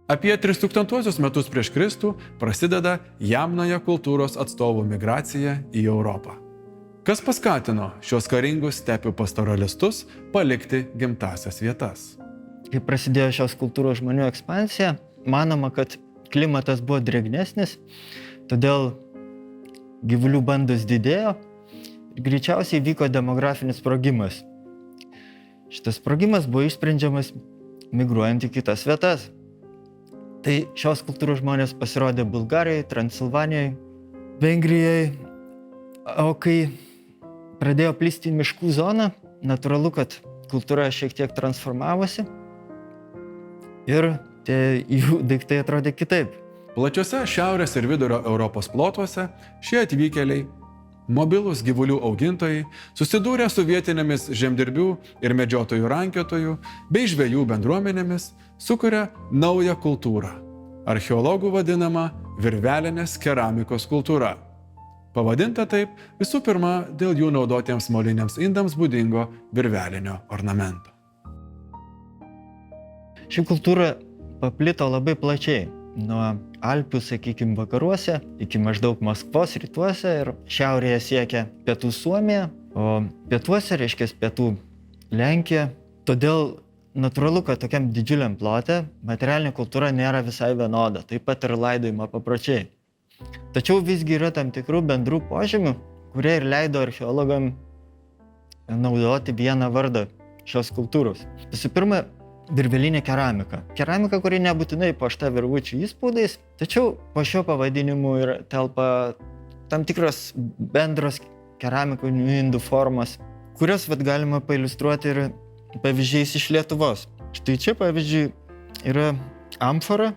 Apie 3000 metus prieš Kristų prasideda Jamnoje kultūros atstovų migracija į Europą. Kas paskatino šios karingus stepių pastoralistus palikti gimtasias vietas? Kai prasidėjo šios kultūros žmonių ekspansija, manoma, kad klimatas buvo drėgnesnis, todėl gyvulių bandos didėjo ir greičiausiai vyko demografinis sprogimas. Šitas sprogimas buvo išsprendžiamas migruojant į kitas vietas. Tai šios kultūros žmonės pasirodė Bulgarijoje, Transilvanijoje, Vengrijoje, o kai pradėjo plisti miškų zoną, natūralu, kad kultūra šiek tiek transformavosi ir tie jų daiktai atrodė kitaip. Plačiose šiaurės ir vidurio Europos plotuose šie atvykėliai, mobilūs gyvulių augintojai, susidūrė su vietinėmis žemdirbių ir medžiotojų rankiotojų bei žvejų bendruomenėmis, sukuria naują kultūrą, archeologų vadinamą virvelinės keramikos kultūra. Pavadinta taip visų pirma dėl jų naudotiems moliniams indams būdingo virvelinio ornamento. Ši kultūra paplito labai plačiai, nuo Alpių, sakykime, vakaruose iki maždaug Maskvos rytuose ir šiaurėje siekia pietų Suomija, o pietuose reiškia pietų Lenkija. Todėl natūralu, kad tokiam didžiuliam plote materialinė kultūra nėra visai vienoda, taip pat ir laidojimo papročiai. Tačiau visgi yra tam tikrų bendrų požymių, kurie ir leido archeologam naudoti vieną vardą šios kultūros. Visų pirma, virvelinė keramika. Keramika, kuri nebūtinai puošta virvučių įspaudais, tačiau po šio pavadinimu ir telpa tam tikros bendros keramikinių indų formos, kurias galima pailiustruoti ir pavyzdžiais iš Lietuvos. Štai čia, pavyzdžiui, yra amfora,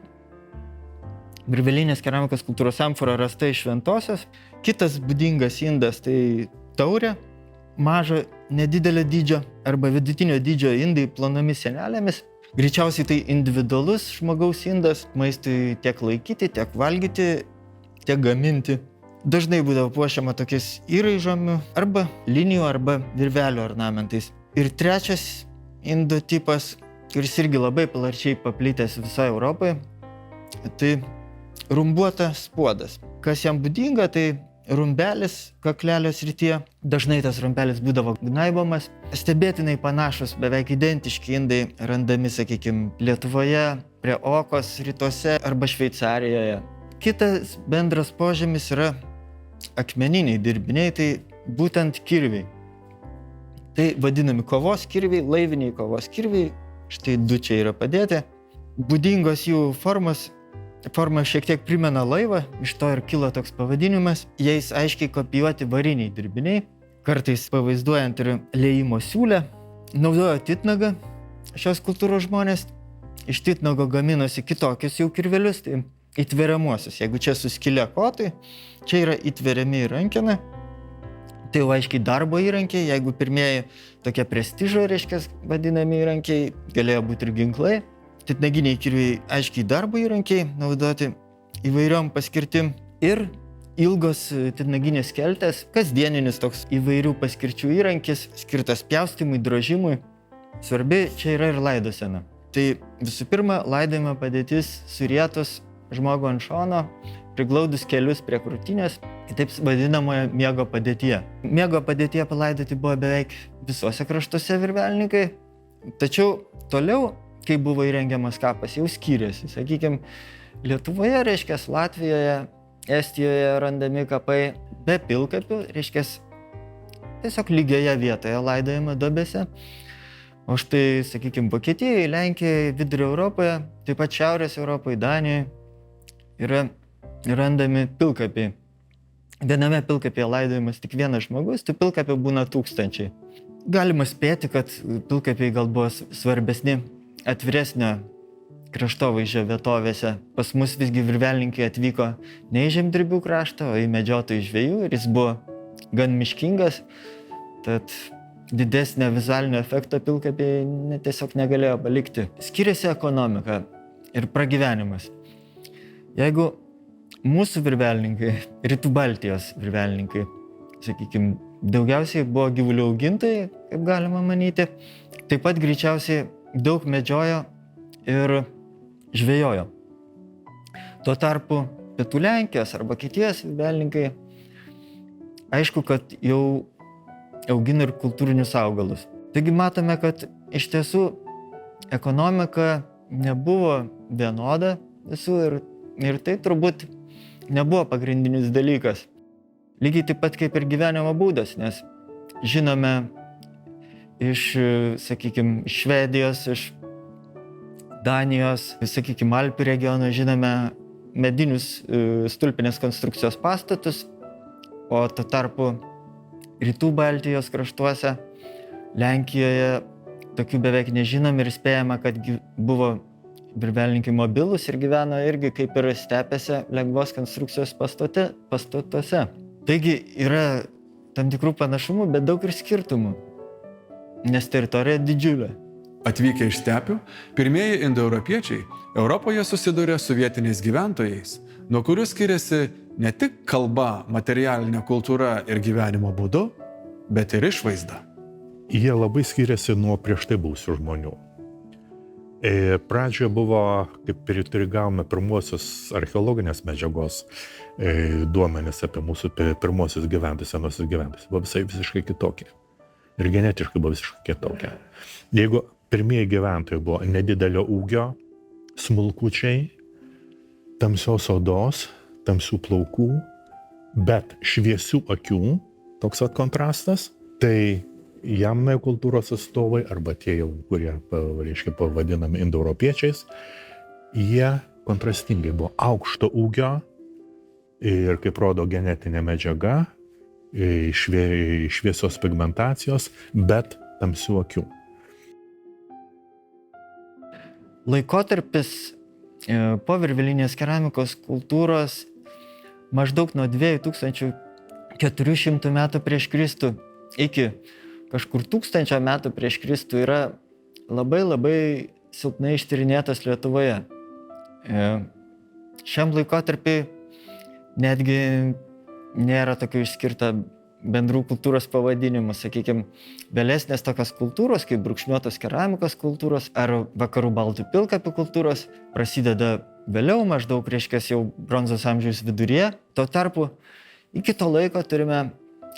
virvelinės keramikos kultūros amfora rasta iš Šventosios. Kitas būdingas indas tai taurė, mažo, nedidelio dydžio arba vidutinio dydžio indai plonomis sienelėmis. Greičiausiai tai individualus žmogaus indas, maistui tiek laikyti, tiek valgyti, tiek gaminti. Dažnai būdavo puošiama tokiais įraižomis arba linijų arba virvelių ornamentais. Ir trečias indų tipas, kuris irgi labai plačiai paplitęs visoje Europoje, tai rumbuotas puodas. Kas jam būdinga, tai rumbelis kaklelio srityje. Dažnai tas rumbelis būdavo gnaibomas. Stebėtinai panašus, beveik identiški indai randami, sakykime, Lietuvoje, prie Okos rytuose arba Šveicarijoje. Kitas bendras požymis yra akmeniniai dirbiniai, tai būtent kirviai. Tai vadinami kovos kirviai, laiviniai kovos kirviai. Štai du čia yra padėti. Būdingos jų Forma šiek tiek primena laivą, iš to ir kilo toks pavadinimas. Jais aiškiai kopijuoti variniai dirbiniai, kartais pavaizduojant ir liejimo siūlę. Naudojo titnagą šios kultūros žmonės. Iš titnago gaminosi kitokius jau kirvelius, tai įtveriamuosius. Jeigu čia suskilę kotai, čia yra įtveriami į rankeną. Tai jau aiškiai darbo įrankiai, jeigu pirmieji tokie prestižo, reiškia, vadinami įrankiai, galėjo būti ir ginklai. Titnaginiai kirviai aiškiai darbo įrankiai, naudoti įvairiom paskirtim. Ir ilgos titnaginės keltės, kasdieninis toks įvairių paskirčių įrankis, skirtas pjaustymui, drožimui. Svarbi čia yra ir laidosena. Tai visų pirma, laidojimo padėtis surietus žmogų ant šono, priglaudus kelius prie krūtinės, taip vadinamoje miego padėtyje. Miego padėtyje palaidoti buvo beveik visuose kraštuose virvelininkai, tačiau toliau, kai buvo įrengiamas kapas, jau skyrėsi. Sakykime, Lietuvoje, reiškia, Latvijoje, Estijoje randami kapai be pilkapių, reiškia, tiesiog lygioje vietoje laidojama duobėse. O štai, sakykime, Vokietijoje, Lenkijoje, Vidurio Europoje, taip pat Šiaurės Europoje, Danijoje yra randami pilkapiai. Viename pilkapyje laidojamas tik vienas žmogus, tų pilkapių būna tūkstančiai. Galima spėti, kad pilkapiai gal buvo svarbesni atviresnio kraštovaizdžio vietovėse. Pas mus visgi virvelininkai atvyko ne į žemdirbių kraštą, o į medžiotojų žvejų ir jis buvo gan miškingas, tad didesnio vizualinio efekto pilkapiai tiesiog negalėjo palikti. Skiriasi ekonomika ir pragyvenimas. Jeigu mūsų virvelininkai, Rytų Baltijos virvelininkai, sakykime, daugiausiai buvo gyvulių augintojai, kaip galima manyti, taip pat greičiausiai daug medžiojo ir žvejojo. Tuo tarpu Pietų Lenkijos arba Vokietijos virbelininkai, aišku, kad jau augina ir kultūrinius augalus. Taigi matome, kad iš tiesų ekonomika nebuvo vienoda visų ir tai turbūt nebuvo pagrindinis dalykas. Lygiai taip pat kaip ir gyvenimo būdas, nes žinome iš, sakykime, Švedijos, iš Danijos, sakykime, Alpių regiono, žinome medinius stulpinės konstrukcijos pastatus, o tuo tarpu rytų Baltijos kraštuose, Lenkijoje tokių beveik nežinom ir spėjama, kad buvo virbelininkai mobilūs ir gyveno irgi kaip ir stepėse lengvos konstrukcijos pastatuose. Taigi yra tam tikrų panašumų, bet daug ir skirtumų, nes teritorija didžiulė. Atvykę iš stepių, pirmieji indoeuropiečiai Europoje susiduria su vietiniais gyventojais, nuo kurių skiriasi ne tik kalba, materialinė kultūra ir gyvenimo būdu, bet ir išvaizda. Jie labai skiriasi nuo prieš tai buvusių žmonių. Pradžioje buvo, kaip ir gavome pirmuosius archeologinės medžiagos duomenis apie mūsų pirmuosius gyventojus, senosius gyventojus, buvo visiškai kitokie. Ir genetiškai buvo visiškai kitokie. Jeigu pirmieji gyventojai buvo nedidelio ūgio, smulkučiai, tamsios odos, tamsių plaukų, bet šviesių akių, toks kontrastas, tai Jamnai kultūros atstovai, arba tie jau, kurie, reiškia, pavadinami indoeuropiečiais, jie kontrastingai buvo aukšto ūgio ir, kaip rodo genetinė medžiaga, šviesios pigmentacijos, bet tamsių akių. Laikotarpis po virvelinės keramikos kultūros maždaug nuo 2400 metų prieš Kristų iki kažkur 1000 metų prieš Kristų yra labai silpnai ištyrinėtas Lietuvoje. Šiam laikotarpiui netgi nėra tokių išskirta bendrų kultūros pavadinimų, sakykime, vėlesnės tokios kultūros, kaip brūkšniuotos keramikos kultūros ar vakarų baltų pilkapių kultūros, prasideda vėliau, maždaug reiškias jau bronzos amžiaus viduryje. Tuo tarpu iki to laiko turime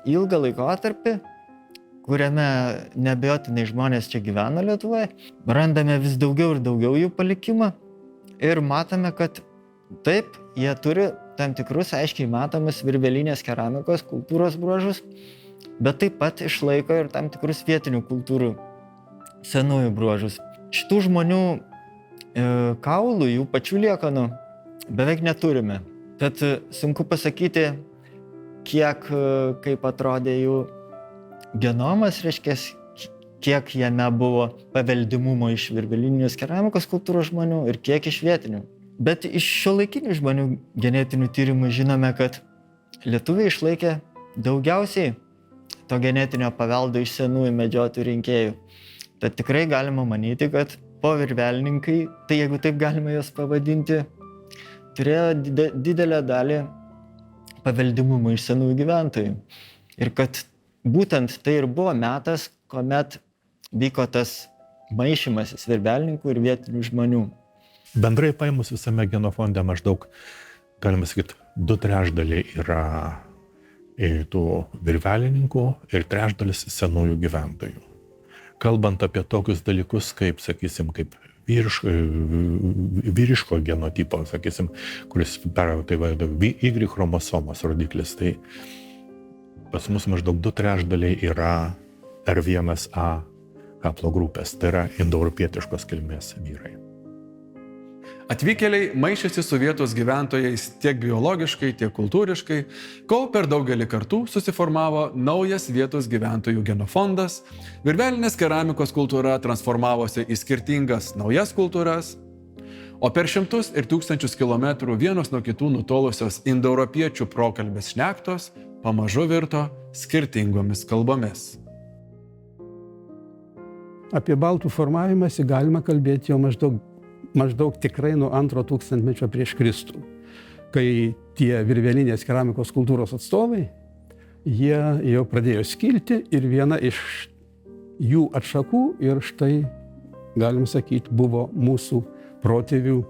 ilgą laikotarpį, kuriame neabejotinai žmonės čia gyvena Lietuvoje. Randame vis daugiau ir daugiau jų palikimą ir matome, kad taip, jie turi tam tikrus aiškiai matomus virvelinės keramikos kultūros bruožus, bet taip pat išlaiko ir tam tikrus vietinių kultūrų senųjų bruožus. Šitų žmonių kaulų, jų pačių liekanų beveik neturime. Tad sunku pasakyti, kiek, kaip atrodė jų genomas, reiškia, kiek jame buvo paveldimumo iš virvelinės keramikos kultūros žmonių ir kiek iš vietinių. Bet iš šiuolaikinių žmonių genetinių tyrimų žinome, kad lietuviai išlaikė daugiausiai to genetinio paveldo iš senųjų medžiotojų rinkėjų. Tad tikrai galima manyti, kad povirvelininkai, tai jeigu taip galima juos pavadinti, turėjo didelę dalį paveldimumo iš senųjų gyventojų. Ir kad būtent tai ir buvo metas, kuomet vyko tas maišymasis virbelininkų ir vietinių žmonių. Bendrai paėmus visame genofonde maždaug, galima sakyti, 2/3 yra tų virvelininkų ir 1/3 senųjų gyventojų. Kalbant apie tokius dalykus, kaip, sakysim, kaip vyriško genotipo, sakysim, kuris tai Y chromosomos rodiklis, tai pas mus maždaug 2/3 yra R1A kaplo grupės, tai yra indoeuropietiškos kilmės vyrai. Atvykėliai maišėsi su vietos gyventojais tiek biologiškai, tiek kultūriškai, kol per daugelį kartų susiformavo naujas vietos gyventojų genofondas, virvelinės keramikos kultūra transformavosi į skirtingas naujas kultūras, o per šimtus ir tūkstančius kilometrų vienos nuo kitų nutolusios indoeuropiečių prokalbės šnektos pamažu virto skirtingomis kalbomis. Apie baltų formavimąsi galima kalbėti jau maždaug tikrai nuo 2 tūkstantmečio prieš Kristų, kai tie virvelinės keramikos kultūros atstovai, jie jau pradėjo skilti ir viena iš jų atšakų ir štai, galim sakyti, buvo mūsų protėvių,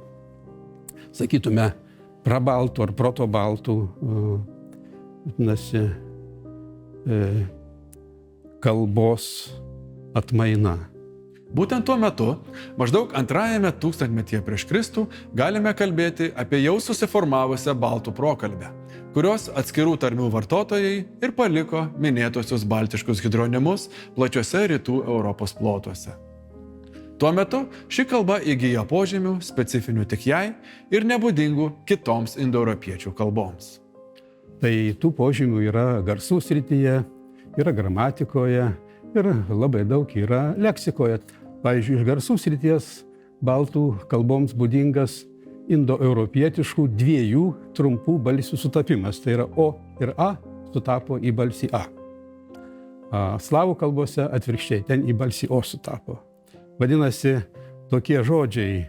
sakytume, prabaltų ar protobaltų, vadinasi, kalbos atmaina. Būtent tuo metu, maždaug 2-ame tūkstantmetyje prieš Kristų, galime kalbėti apie jau susiformavusią baltų prokalbę, kurios atskirų tarmių vartotojai ir paliko minėtuosius baltiškus hidronimus plačiuose rytų Europos plotuose. Tuo metu ši kalba įgyja požymių specifinių tik jai ir nebūdingų kitoms indoeuropiečių kalboms. Tai tų požymių yra garsų srityje, yra gramatikoje ir labai daug yra leksikoje. Pavyzdžiui, iš garsų srities baltų kalboms būdingas indoeuropietiškų 2 trumpų balsių sutapimas. Tai yra O ir A sutapo į balsį A. Slavų kalbose atvirkščiai, ten į balsį O sutapo. Vadinasi, tokie žodžiai,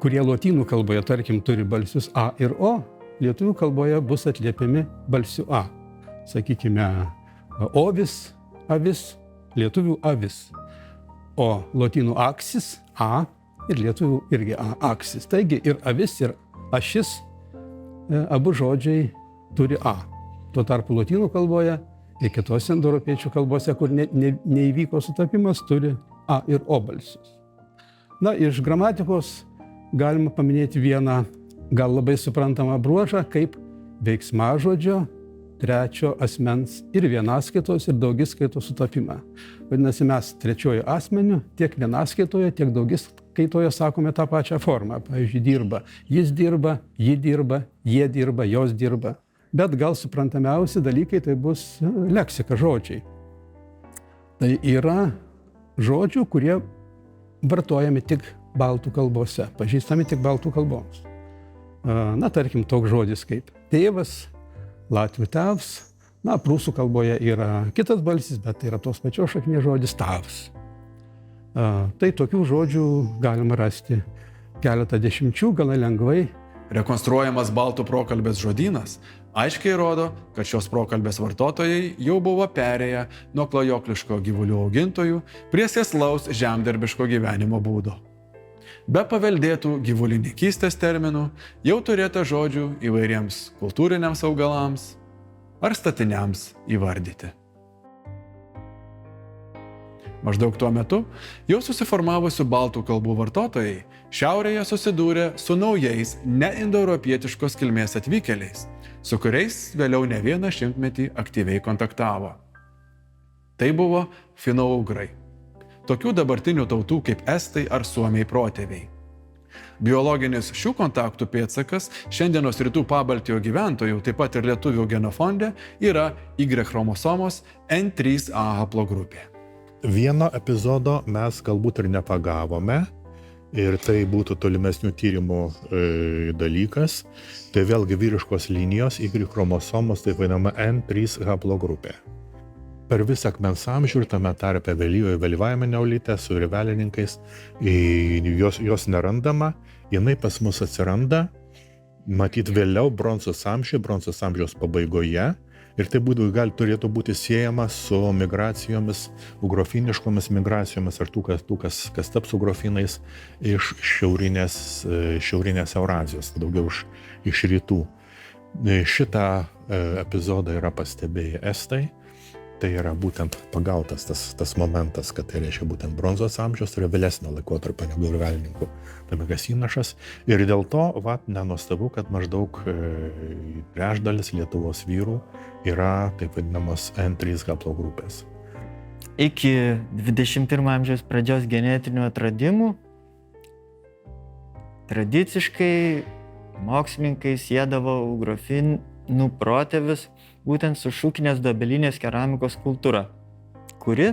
kurie lotynų kalboje, tarkim, turi balsius A ir O, lietuvių kalboje bus atliepiami balsiu A. Sakykime, ovis, avis, lietuvių avis. O lotynų aksis A ir lietuvių irgi A aksis. Taigi ir avis, ir ašis, abu žodžiai turi A. Tuo tarpu lotynų kalboje ir kitose indoeuropiečių kalbose, kur neįvyko sutapimas, turi A ir O balsius. Na, iš gramatikos galima paminėti vieną gal labai suprantamą bruožą, kaip veiksmažodžio 3 asmens ir vienaskaitos ir daugiskaitos sutapimą. Vadinasi, mes 3 asmeniu tiek vienaskaitoje, tiek daugiskaitoje sakome tą pačią formą. Pavyzdžiui, dirba. Jis dirba, ji dirba, jie dirba, jos dirba. Bet gal suprantamiausi dalykai tai bus leksika, žodžiai. Tai yra žodžių, kurie vartojami tik baltų kalbose, pažįstami tik baltų kalboms. Na, tarkim, toks žodis kaip tėvas, latvių tėvs. Na, prūsų kalboje yra kitas balsis, bet tai yra tos pačios šaknies žodis tavs. Tai tokių žodžių galima rasti keletą dešimčių, gana lengvai. Rekonstruojamas baltų prokalbės žodynas aiškiai rodo, kad šios prokalbės vartotojai jau buvo perėję nuo klajokliško gyvulių augintojų prie sėslaus žemdirbiško gyvenimo būdo. Be paveldėtų gyvulininkystės terminų jau turėta žodžių įvairiems kultūriniams augalams ar statiniams įvardyti. Maždaug tuo metu jau susiformavusių baltų kalbų vartotojai šiaurėje susidūrė su naujais neindoeuropietiškos kilmės atvykėliais, su kuriais vėliau ne vieną šimtmetį aktyviai kontaktavo. Tai buvo finougrai. Tokių dabartinių tautų kaip estai ar suomiai protėviai. Biologinis šių kontaktų pėdsakas šiandienos rytų Pabaltijo gyventojų, taip pat ir lietuvių genofonde, yra Y chromosomos N3A haplogrupė. Vieno epizodo mes galbūt ir nepagavome, ir tai būtų tolimesnių tyrimų dalykas. Tai vėlgi vyriškos linijos Y chromosomos, taip vadinama N3 haplogrupė. Per visą akmens amžių ir tame tarpe vėlyvajame neolite su rivelininkais jos nerandama, jinai pas mus atsiranda, matyt vėliau bronzos amžiaus pabaigoje, ir tai turėtų būti siejama su migracijomis, ugrofiniškomis migracijomis ar tų, kas taps ugrofinais iš šiaurinės Eurazijos, daugiau iš rytų. Šitą epizodą yra pastebėję estai. Tai yra būtent pagautas tas momentas, kad tai reiškia būtent bronzos amžiaus, tai yra vėlesnio laikotarpio negu rivelininkų tamikas įnašas. Ir dėl to, nenuostabu, kad maždaug trečdalis Lietuvos vyrų yra taip vadinamos N3 haplogrupės. Iki 21 amžiaus pradžios genetinių atradimų tradiciškai mokslininkai siedavo ugrofinų protėvius būtent su šūkinės dobelinės keramikos kultūra, kuri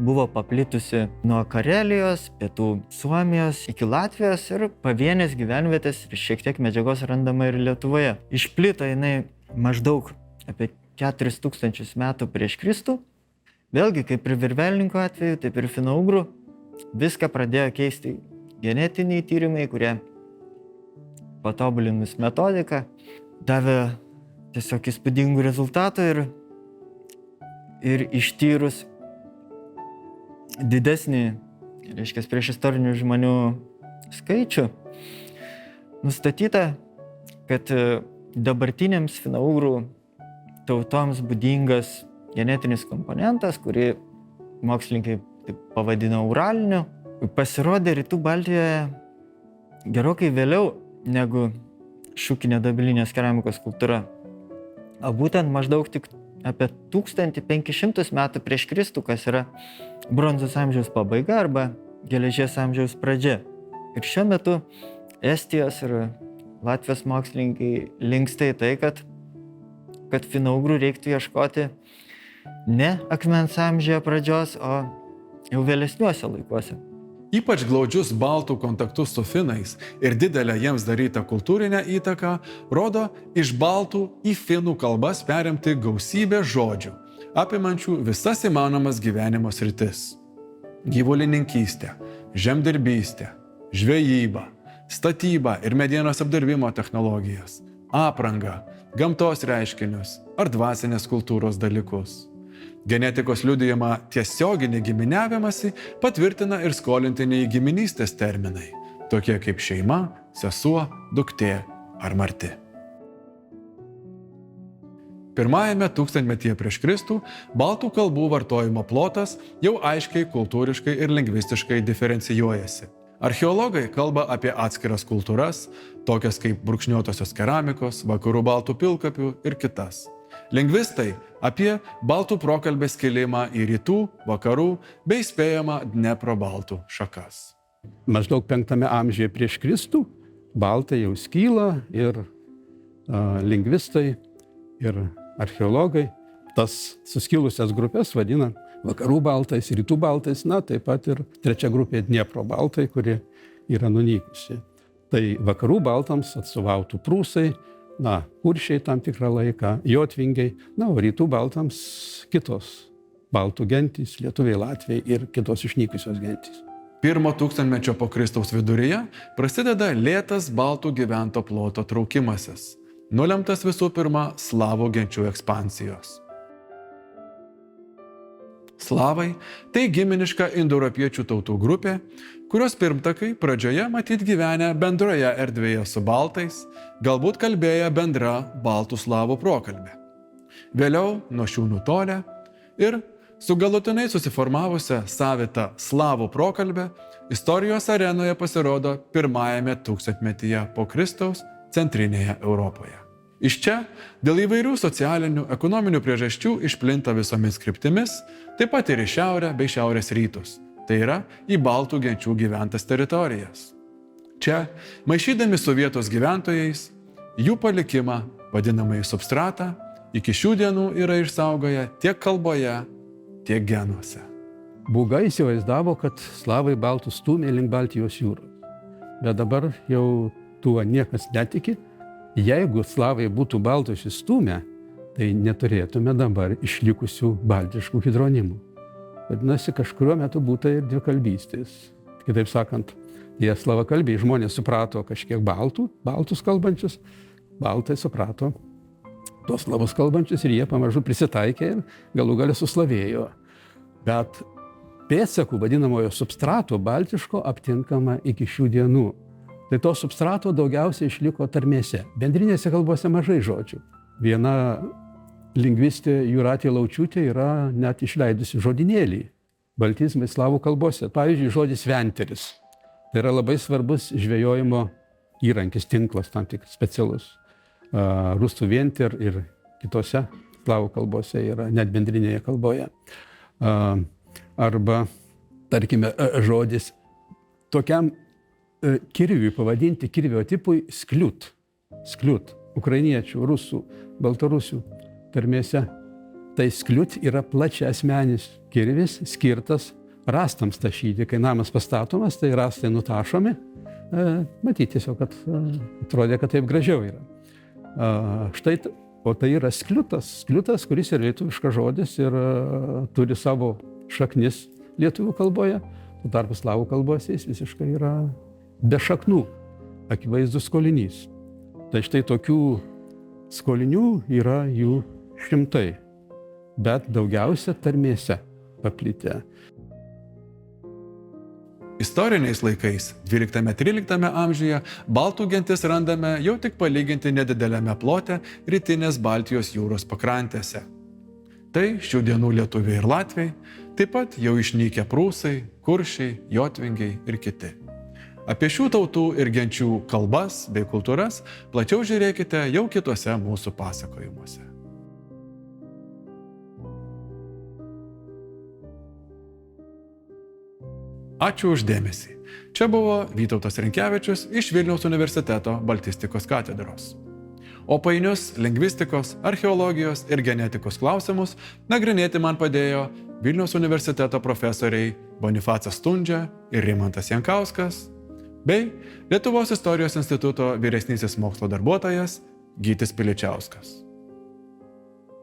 buvo paplitusi nuo Karelijos, pietų Suomijos iki Latvijos ir pavienės gyvenvietės ir šiek tiek medžiagos randama ir Lietuvoje. Išplito jinai maždaug apie 4000 metų prieš Kristų. Vėlgi, kaip ir virvelininkų atveju, taip ir finougrų, viską pradėjo keisti genetiniai tyrimai, kurie patobulinus metodiką davė tiesiog įspūdingų rezultatų ir ištyrus didesnį, reiškia, prieš istorinių žmonių skaičių, nustatyta, kad dabartinėms finougrų tautoms būdingas genetinis komponentas, kurį mokslininkai taip pavadino uraliniu, pasirodė Rytų Baltijoje gerokai vėliau negu šukinė dabilinės keramikos kultūra. O būtent maždaug tik apie 1500 metų prieš Kristų, kas yra bronzos amžiaus pabaiga arba geležies amžiaus pradžia. Ir šiuo metu Estijos ir Latvijos mokslininkai linksta į tai, kad finougrų reiktų ieškoti ne akmens amžiuje pradžios, o jau vėlesniuose laikuose. Ypač glaudžius baltų kontaktus su finais ir didelę jiems darytą kultūrinę įtaką rodo iš baltų į finų kalbas perimti gausybę žodžių, apimančių visas įmanomas gyvenimo sritis. Gyvulininkystė, žemdirbystė, žvejyba, statyba ir medienos apdirbimo technologijas, aprangą, gamtos reiškinius ar dvasinės kultūros dalykus. Genetikos liudijimą tiesioginį giminiavimąsi patvirtina ir skolintiniai giminystės terminai, tokie kaip šeima, sesuo, duktė ar marti. Pirmajame tūkstantmetyje prieš Kristų baltų kalbų vartojimo plotas jau aiškiai kultūriškai ir lingvistiškai diferencijuojasi. Archeologai kalba apie atskiras kultūras, tokias kaip brūkšniuotosios keramikos, vakarų baltų pilkapių ir kitas. Lingvistai apie baltų prokalbės kilimą į rytų, vakarų bei spėjamą Dnepro baltų šakas. Maždaug 5 amžiuje prieš Kristų baltai jau skyla ir lingvistai ir archeologai tas suskilusias grupės vadina vakarų baltais, rytų baltais, taip pat ir trečia grupė Dniepro baltai, kuri yra nunykusi. Tai vakarų baltams atstovautų prūsai, kuršiai tam tikrą laiką, jotvingiai, o rytų baltams kitos baltų gentys, lietuviai, latviai ir kitos išnykusios gentys. 1 tūkstantmečio po Kristaus viduryje prasideda lėtas baltų gyvento ploto traukimasis, nulemtas visų pirma slavų genčių ekspansijos. Slavai – tai giminiška indoeuropiečių tautų grupė, kurios pirmtakai pradžioje matyt gyvenę bendroje erdvėje su baltais, galbūt kalbėję bendra baltų slavų prokalbė. Vėliau nuo šių nutolę ir su galutinai susiformavusią savitą slavų prokalbę istorijos arenoje pasirodo 1 tūkstantmetyje po Kristaus centrinėje Europoje. Iš čia dėl įvairių socialinių, ekonominių priežasčių išplinta visomis kryptimis, taip pat ir į šiaurę bei šiaurės rytus, tai yra į baltų genčių gyventas teritorijas. Čia, maišydami su vietos gyventojais, jų palikimą, vadinamąjį substratą, iki šių dienų yra išsaugoję tiek kalboje, tiek genuose. Būga įsivaizdavo, kad slavai baltus stūmė link Baltijos jūros, bet dabar jau tuo niekas netiki. Jeigu slavai būtų baltus įstūmę, tai neturėtume dabar išlikusių baltiškų hidronimų. Vadinasi, kažkuriuo metu būta ir dvikalbystės. Kitaip sakant, tie slavakalbiai žmonės suprato kažkiek baltus kalbančius, baltai suprato tos slavus kalbančius ir jie pamažu prisitaikė ir galų gale suslavėjo. Bet pėdsakų vadinamojo substrato baltiško aptinkama iki šių dienų. Tai to substrato daugiausiai išliko tarmėse. Bendrinėse kalbose mažai žodžių. Viena lingvistė Jūratė Laučiūtė yra net išleidusi žodinėlį baltizmai slavų kalbose. Pavyzdžiui, žodis venteris. Tai yra labai svarbus žvejojimo įrankis, tinklas tam tik specialus. Rusų venter ir kitose slavų kalbose yra net bendrinėje kalboje. Arba, tarkime, žodis tokiam kirviui pavadinti kirvio tipui skliut. Skliut. Ukrainiečių, rusų, baltarusių tarmėse. Tai skliut yra plačiaasmenis kirvis skirtas rastams tašyti. Kai namas pastatomas, tai rastai nutašomi. Matyti tiesiog, kad atrodė, kad taip gražiau yra. O tai yra skliutas. Skliutas, kuris yra lietuviškas žodis ir turi savo šaknis lietuvių kalboje. Tuo tarpu slavų kalbose jis visiškai yra be šaknų, akivaizdus skolinys. Tai štai tokių skolinių yra jų šimtai, bet daugiausia tarmėse paplitę. Istoriniais laikais, 12-13 amžiuje, baltų gentis randame jau tik palyginti nedidelėme plote rytinės Baltijos jūros pakrantėse. Tai šių dienų lietuviai ir latviai, taip pat jau išnykę prūsai, kuršiai, jotvingiai ir kiti. Apie šių tautų ir genčių kalbas bei kultūras plačiau žiūrėkite jau kituose mūsų pasakojimuose. Ačiū už dėmesį. Čia buvo Vytautas Rinkevičius iš Vilniaus universiteto Baltistikos katedros. O painius lingvistikos, archeologijos ir genetikos klausimus nagrinėti man padėjo Vilniaus universiteto profesoriai Bonifacas Stundžia ir Rimantas Jankauskas, bei Lietuvos istorijos instituto vyresnysis mokslo darbuotojas Gytis Piličiauskas.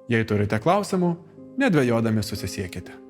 Jei turite klausimų, nedvejodami susisiekite.